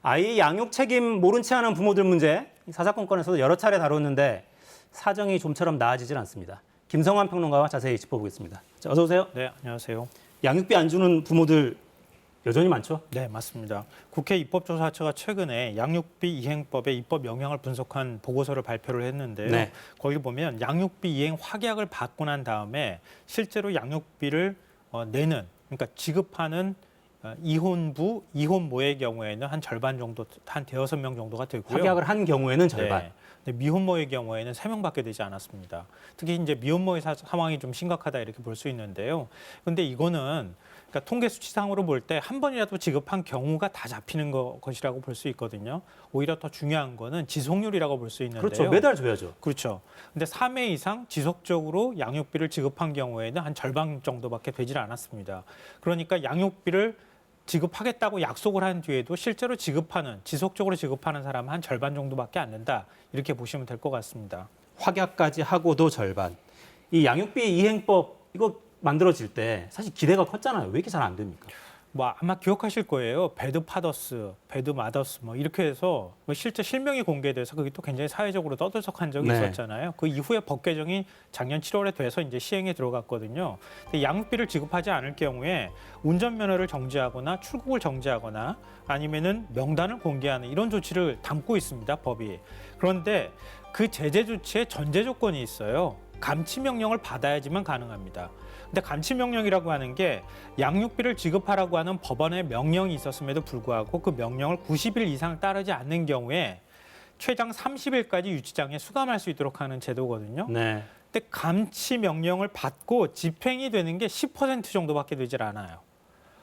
아이 양육 책임 모른 채 하는 부모들 문제, 사사건건에서도 여러 차례 다뤘는데 사정이 좀처럼 나아지질 않습니다. 김성환 평론가와 자세히 짚어보겠습니다. 자, 어서 오세요. 네, 안녕하세요. 양육비 안 주는 부모들 여전히 많죠? 네, 맞습니다. 국회 입법조사처가 최근에 양육비 이행법의 입법 영향을 분석한 보고서를 발표를 했는데요. 네. 거기 보면 양육비 이행 확약을 받고 난 다음에 실제로 양육비를 내는, 그러니까 지급하는 이혼부, 이혼모의 경우에는 한 절반 정도, 한 대여섯 명 정도가 되고요. 확약을 한 경우에는 절반. 네. 근데 미혼모의 경우에는 3명밖에 되지 않았습니다. 특히 이제 미혼모의 상황이 좀 심각하다 이렇게 볼 수 있는데요. 그런데 이거는 그러니까 통계 수치상으로 볼 때 한 번이라도 지급한 경우가 다 잡히는 것이라고 볼 수 있거든요. 오히려 더 중요한 거는 지속률이라고 볼 수 있는데요. 그렇죠. 매달 줘야죠. 그렇죠. 근데 3회 이상 지속적으로 양육비를 지급한 경우에는 한 절반 정도밖에 되질 않았습니다. 그러니까 양육비를 지급하겠다고 약속을 한 뒤에도 실제로 지속적으로 지급하는 사람은 한 절반 정도밖에 안 된다. 이렇게 보시면 될 것 같습니다. 확약까지 하고도 절반. 이 양육비 이행법 이거 만들어질 때 사실 기대가 컸잖아요. 왜 이렇게 잘 안 됩니까? 뭐 아마 기억하실 거예요. 배드 파더스, 배드 마더스 뭐 이렇게 해서 실제 실명이 공개돼서 그게 또 굉장히 사회적으로 떠들썩한 적이 네. 있었잖아요. 그 이후에 법 개정이 작년 7월에 돼서 이제 시행에 들어갔거든요. 근데 양육비를 지급하지 않을 경우에 운전면허를 정지하거나 출국을 정지하거나 아니면은 명단을 공개하는 이런 조치를 담고 있습니다, 법이. 그런데 그 제재 조치에 전제 조건이 있어요. 감치 명령을 받아야지만 가능합니다. 근데 감치 명령이라고 하는 게 양육비를 지급하라고 하는 법원의 명령이 있었음에도 불구하고 그 명령을 90일 이상 따르지 않는 경우에 최장 30일까지 유치장에 수감할 수 있도록 하는 제도거든요. 네. 근데 감치 명령을 받고 집행이 되는 게 10% 정도밖에 되질 않아요.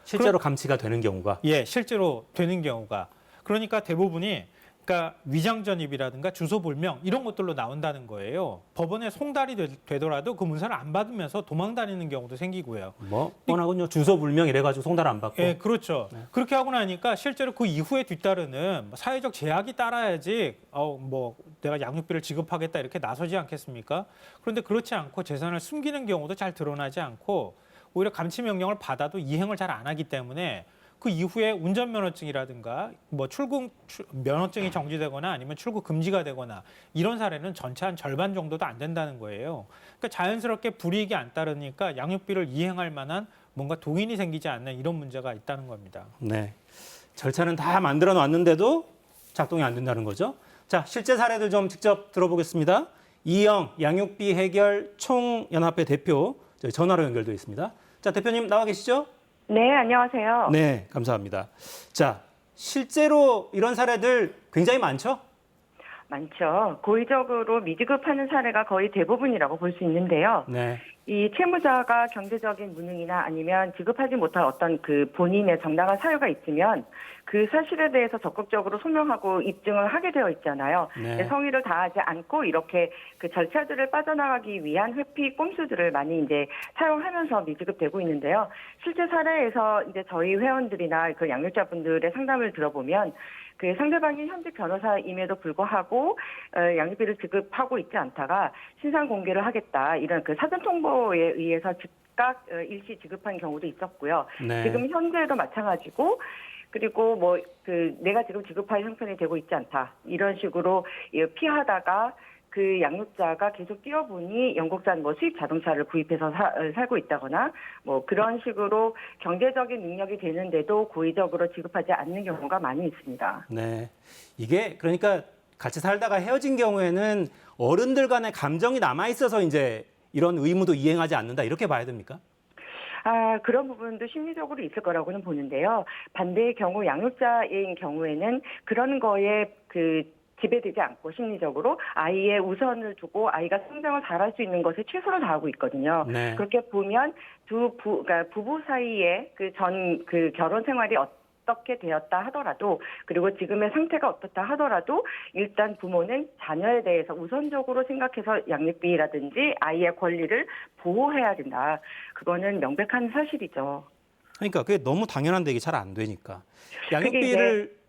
실제로 감치가 되는 경우가. 예, 실제로 되는 경우가. 그러니까 대부분이 그러니까 위장전입이라든가 주소불명 이런 것들로 나온다는 거예요. 법원에 송달이 되더라도 그 문서를 안 받으면서 도망 다니는 경우도 생기고요. 뭐 뻔하군요. 주소 불명 이래가지고 송달 안 받고. 예, 그렇죠. 네. 그렇게 하고 나니까 실제로 그 이후에 뒤따르는 사회적 제약이 따라야지 뭐 내가 양육비를 지급하겠다 이렇게 나서지 않겠습니까? 그런데 그렇지 않고 재산을 숨기는 경우도 잘 드러나지 않고 오히려 감치 명령을 받아도 이행을 잘 안 하기 때문에 그 이후에 운전면허증이라든가 뭐 면허증이 정지되거나 아니면 출국 금지가 되거나 이런 사례는 전체 한 절반 정도도 안 된다는 거예요. 그러니까 자연스럽게 불이익이 안 따르니까 양육비를 이행할 만한 뭔가 동인이 생기지 않는 이런 문제가 있다는 겁니다. 네. 절차는 다 만들어 놨는데도 작동이 안 된다는 거죠. 자, 실제 사례들 좀 직접 들어보겠습니다. 이영 양육비 해결 총연합회 대표 저희 전화로 연결되어 있습니다. 자, 대표님 나와 계시죠? 네, 안녕하세요. 네, 감사합니다. 자, 실제로 이런 사례들 굉장히 많죠? 많죠. 고의적으로 미지급하는 사례가 거의 대부분이라고 볼 수 있는데요. 네. 이 채무자가 경제적인 무능이나 아니면 지급하지 못한 어떤 그 본인의 정당한 사유가 있으면 그 사실에 대해서 적극적으로 소명하고 입증을 하게 되어 있잖아요. 네. 성의를 다하지 않고 이렇게 그 절차들을 빠져나가기 위한 회피 꼼수들을 많이 이제 사용하면서 미지급되고 있는데요. 실제 사례에서 이제 저희 회원들이나 그 양육자분들의 상담을 들어보면 그 상대방이 현직 변호사임에도 불구하고 양육비를 지급하고 있지 않다가 신상 공개를 하겠다 이런 그 사전 통보에 의해서 즉각 일시 지급한 경우도 있었고요. 네. 지금 현재도 마찬가지고 그리고 뭐 그 내가 지금 지급할 형편이 되고 있지 않다 이런 식으로 피하다가 그 양육자가 계속 뛰어보니 영국산 뭐 수입 자동차를 구입해서 살고 있다거나 뭐 그런 식으로 경제적인 능력이 되는데도 고의적으로 지급하지 않는 경우가 많이 있습니다. 네. 이게 그러니까 같이 살다가 헤어진 경우에는 어른들 간의 감정이 남아 있어서 이제 이런 의무도 이행하지 않는다 이렇게 봐야 됩니까? 그런 부분도 심리적으로 있을 거라고는 보는데요. 반대의 경우 양육자인 경우에는 그런 거에 그 지배되지 않고 심리적으로 아이의 우선을 두고 아이가 성장을 잘할 수 있는 것에 최선을 다하고 있거든요. 네. 그렇게 보면 그러니까 부부 사이에 그 결혼 생활이 어떻게 되었다 하더라도 그리고 지금의 상태가 어떻다 하더라도 일단 부모는 자녀에 대해서 우선적으로 생각해서 양육비라든지 아이의 권리를 보호해야 된다. 그거는 명백한 사실이죠. 그러니까 그게 너무 당연한데 이게 잘 안 되니까. 양육비를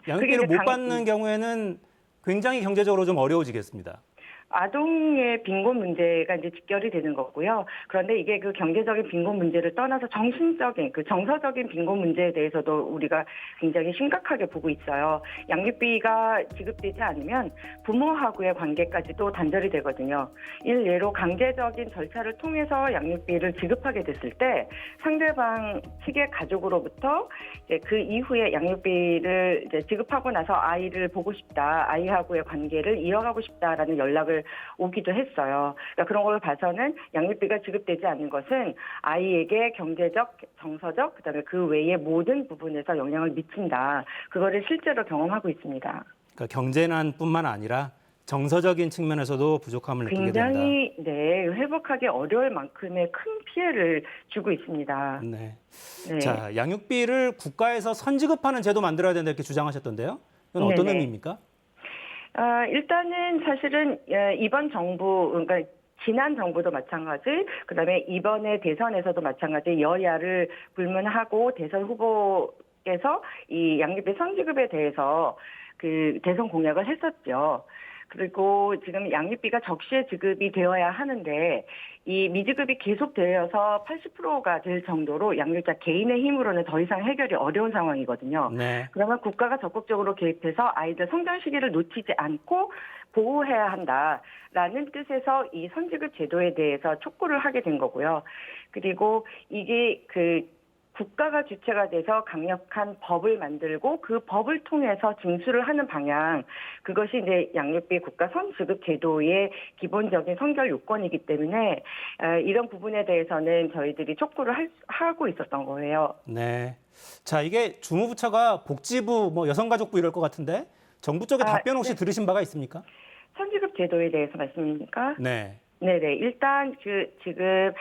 양육비를 못 받는 경우에는 굉장히 경제적으로 좀 어려워지겠습니다. 아동의 빈곤 문제가 이제 직결이 되는 거고요. 그런데 이게 그 경제적인 빈곤 문제를 떠나서 정신적인 그 정서적인 빈곤 문제에 대해서도 우리가 굉장히 심각하게 보고 있어요. 양육비가 지급되지 않으면 부모하고의 관계까지도 단절이 되거든요. 일례로 강제적인 절차를 통해서 양육비를 지급하게 됐을 때 상대방 측의 가족으로부터 이제 그 이후에 양육비를 이제 지급하고 나서 아이를 보고 싶다, 아이하고의 관계를 이어가고 싶다라는 연락을 오기도 했어요. 그러니까 그런 걸 봐서는 양육비가 지급되지 않는 것은 아이에게 경제적, 정서적, 그다음에 그 외의 모든 부분에서 영향을 미친다. 그거를 실제로 경험하고 있습니다. 그러니까 경제난뿐만 아니라 정서적인 측면에서도 부족함을 느끼게 된다. 굉장히 회복하기 어려울 만큼의 큰 피해를 주고 있습니다. 네. 네. 자, 양육비를 국가에서 선지급하는 제도 만들어야 된다 이렇게 주장하셨던데요. 이건 어떤 네네. 의미입니까? 일단은 사실은 이번 정부, 그러니까 지난 정부도 마찬가지, 그다음에 이번에 대선에서도 마찬가지 여야를 불문하고 대선 후보께서 이 양육비 선지급에 대해서 그 대선 공약을 했었죠. 그리고 지금 양육비가 적시에 지급이 되어야 하는데 이 미지급이 계속되어서 80%가 될 정도로 양육자 개인의 힘으로는 더 이상 해결이 어려운 상황이거든요. 네. 그러면 국가가 적극적으로 개입해서 아이들 성장 시기를 놓치지 않고 보호해야 한다라는 뜻에서 이 선지급 제도에 대해서 촉구를 하게 된 거고요. 그리고 이게 그 국가가 주체가 돼서 강력한 법을 만들고 그 법을 통해서 징수를 하는 방향, 그것이 이제 양육비 국가 선지급 제도의 기본적인 선결 요건이기 때문에 이런 부분에 대해서는 저희들이 촉구를 하고 있었던 거예요. 네. 자, 이게 주무부처가 복지부, 뭐 여성가족부 이럴 것 같은데 정부 쪽에 답변 혹시 네. 들으신 바가 있습니까? 선지급 제도에 대해서 말씀입니까? 네. 네네. 일단 지금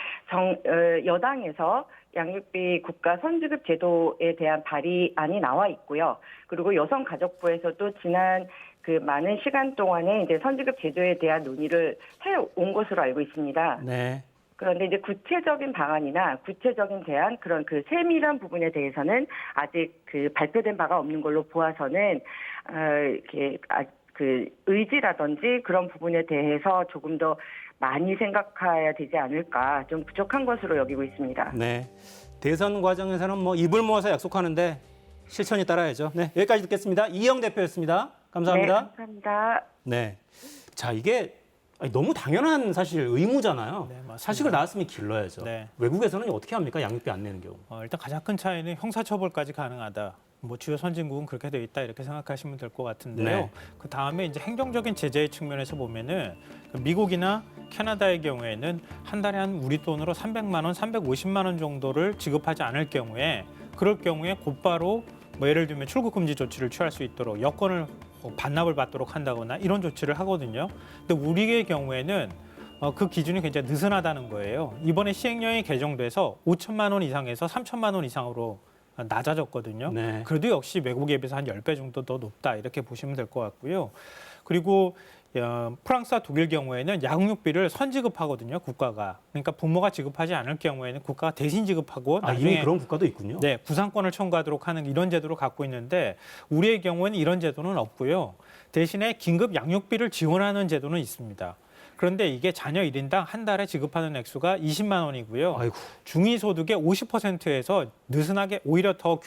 여당에서 양육비 국가 선지급 제도에 대한 발의안이 나와 있고요. 그리고 여성가족부에서도 지난 그 많은 시간 동안에 이제 선지급 제도에 대한 논의를 해온 것으로 알고 있습니다. 네. 그런데 이제 구체적인 방안이나 구체적인 대안 그런 그 세밀한 부분에 대해서는 아직 그 발표된 바가 없는 걸로 보아서는 이렇게 그 의지라든지 그런 부분에 대해서 조금 더 많이 생각해야 되지 않을까, 좀 부족한 것으로 여기고 있습니다. 네. 대선 과정에서는 뭐 입을 모아서 약속하는데 실천이 따라야죠. 네. 여기까지 듣겠습니다. 이영 대표였습니다. 감사합니다. 네, 감사합니다. 네. 자, 이게 너무 당연한 사실 의무잖아요. 네, 맞습니다. 사실을 낳았으면 길러야죠. 네. 외국에서는 어떻게 합니까? 양육비 안 내는 경우. 일단 가장 큰 차이는 형사처벌까지 가능하다. 뭐 주요 선진국은 그렇게 돼 있다 이렇게 생각하시면 될 것 같은데요. 네. 그 다음에 이제 행정적인 제재의 측면에서 보면은 미국이나 캐나다의 경우에는 한 달에 한 우리 돈으로 300만 원, 350만 원 정도를 지급하지 않을 경우에 그럴 경우에 곧바로 뭐 예를 들면 출국 금지 조치를 취할 수 있도록 여권을 반납을 받도록 한다거나 이런 조치를 하거든요. 근데 우리의 경우에는 그 기준이 굉장히 느슨하다는 거예요. 이번에 시행령이 개정돼서 5천만 원 이상에서 3천만 원 이상으로 낮아졌거든요. 네. 그래도 역시 외국에 비해서 한 10배 정도 더 높다 이렇게 보시면 될 것 같고요. 그리고 프랑스와 독일 경우에는 양육비를 선지급하거든요, 국가가. 그러니까 부모가 지급하지 않을 경우에는 국가가 대신 지급하고 나중에 이미 그런 국가도 있군요. 네, 구상권을 청구하도록 하는 이런 제도를 갖고 있는데 우리의 경우에는 이런 제도는 없고요. 대신에 긴급 양육비를 지원하는 제도는 있습니다. 그런데 이게 자녀 1인당 한 달에 지급하는 액수가 20만 원이고요. 아이고. 중위소득의 50%에서 느슨하게 오히려 더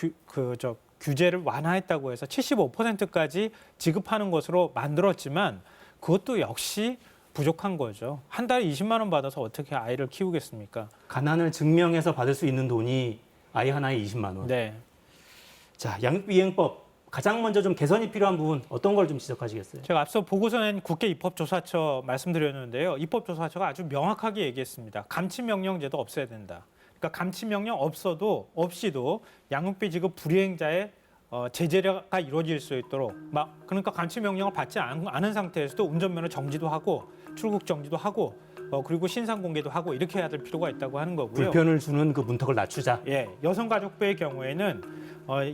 규제를 완화했다고 해서 75%까지 지급하는 것으로 만들었지만 그것도 역시 부족한 거죠. 한 달에 20만 원 받아서 어떻게 아이를 키우겠습니까? 가난을 증명해서 받을 수 있는 돈이 아이 하나에 20만 원. 네. 자, 양육비 이행법 가장 먼저 좀 개선이 필요한 부분 어떤 걸 좀 지적하시겠어요? 제가 앞서 보고서 낸 국회 입법조사처 말씀드렸는데요. 입법조사처가 아주 명확하게 얘기했습니다. 감치명령제도 없애야 된다. 그러니까 감치명령 없이도 양육비 지급 불이행자의 제재가 이루어질 수 있도록 그러니까 감치명령을 받지 않은 상태에서도 운전면허 정지도 하고 출국 정지도 하고 그리고 신상 공개도 하고 이렇게 해야 될 필요가 있다고 하는 거고요. 불편을 주는 그 문턱을 낮추자. 예, 여성가족부의 경우에는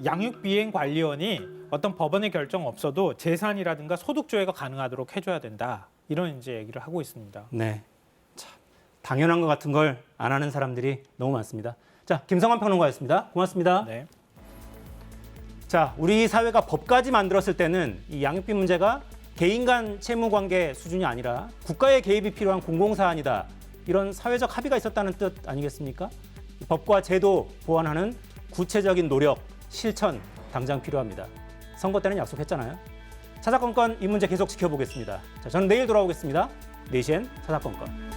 양육비행관리원이 어떤 법원의 결정 없어도 재산이라든가 소득 조회가 가능하도록 해줘야 된다. 이런 이제 얘기를 하고 있습니다. 네. 참, 당연한 것 같은 걸 안 하는 사람들이 너무 많습니다. 자, 김성환 평론가였습니다. 고맙습니다. 네. 자, 우리 사회가 법까지 만들었을 때는 이 양육비 문제가 개인 간 채무 관계 수준이 아니라 국가의 개입이 필요한 공공사안이다. 이런 사회적 합의가 있었다는 뜻 아니겠습니까? 법과 제도 보완하는 구체적인 노력, 실천 당장 필요합니다. 선거 때는 약속했잖아요. 사사건건 이 문제 계속 지켜보겠습니다. 자, 저는 내일 돌아오겠습니다. 4시엔 사사건건.